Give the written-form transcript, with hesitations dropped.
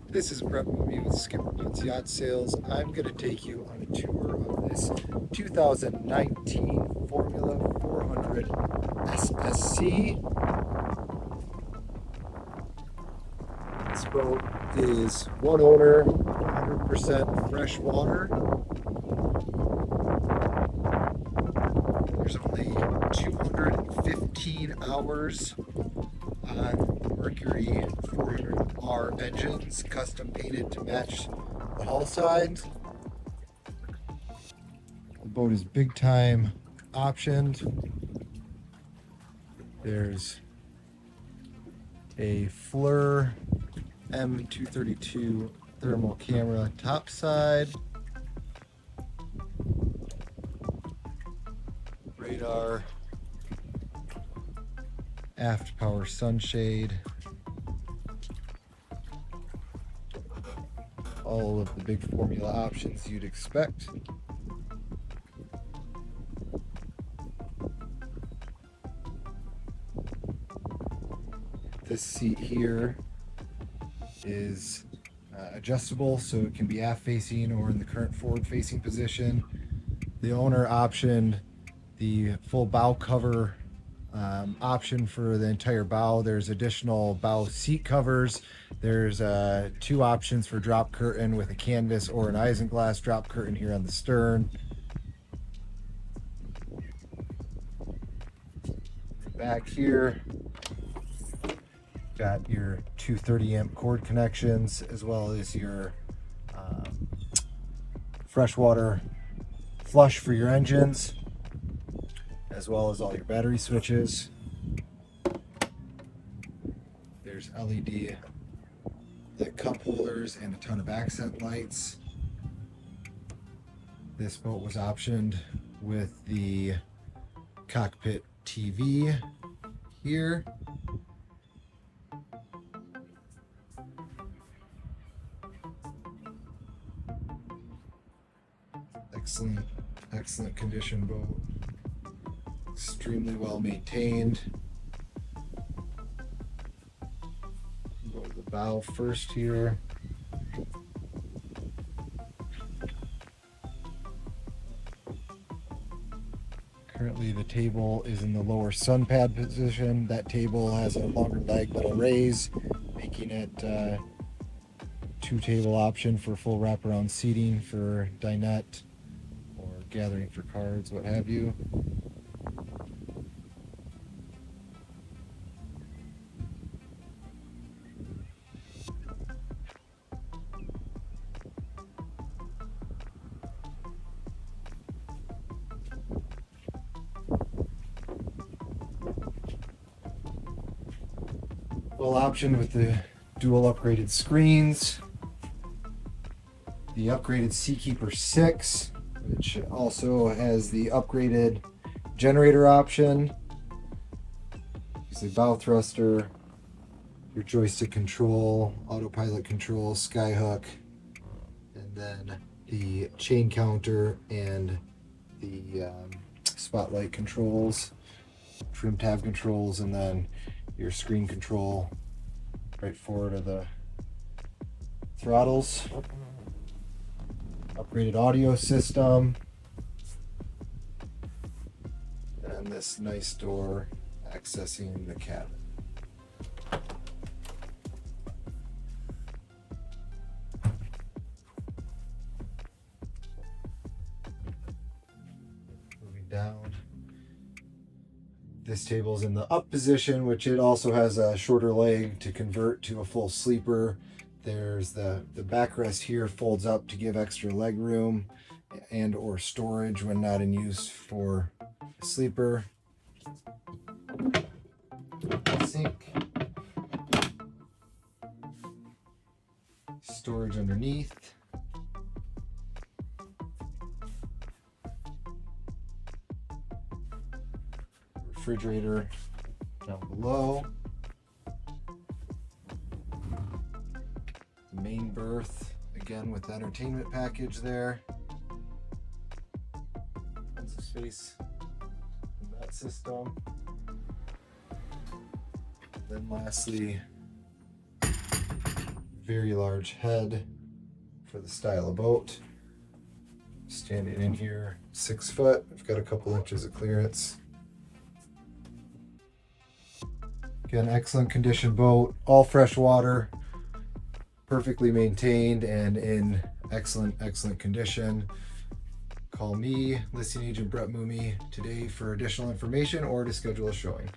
This is Brett Mooney with SkipperBud's Yacht Sales. I'm going to take you on a tour of this 2019 Formula 400 SSC. This boat is one owner, 100% fresh water. There's only 215 hours on Mercury 400R engines, custom painted to match the hull sides. The boat is big time optioned. There's a FLIR M232 thermal camera topside, radar, aft power sunshade, all of the big Formula options you'd expect. This seat here is adjustable, so it can be aft facing or in the current forward facing position. The owner optioned the full bow cover option for the entire bow. There's additional bow seat covers. There's two options for drop curtain with a canvas or an isinglass drop curtain here on the stern. Back here, got your two 30-amp cord connections, as well as your freshwater flush for your engines, as well as all your battery switches. There's LED lit cup holders and a ton of accent lights. This boat was optioned with the cockpit TV here. Excellent condition boat. Extremely well maintained. Go to the bow first here. Currently the table is in the lower sun pad position. That table has a longer leg that'll raise, making it a two table option for full wraparound seating for dinette or gathering for cards, what have you. Well optioned with the dual upgraded screens, the upgraded Seakeeper 6, which also has the upgraded generator option. There's the bow thruster, your joystick control, autopilot control, skyhook, and then the chain counter and the spotlight controls, trim tab controls, and then your screen control right forward of the throttles. Upgraded audio system, and this nice door accessing the cabin. Moving down, this table's in the up position, which it also has a shorter leg to convert to a full sleeper. There's the backrest here folds up to give extra leg room and or storage when not in use for a sleeper. Sink. Storage underneath. Refrigerator down below. Main berth, again with the entertainment package there. Tons of space in that system. Then lastly, very large head for the style of boat. Standing in here, 6 foot. I've got a couple inches of clearance. Again, excellent condition boat, all fresh water, perfectly maintained and in excellent condition. Call me, listing agent Brett Mooney, today for additional information or to schedule a showing.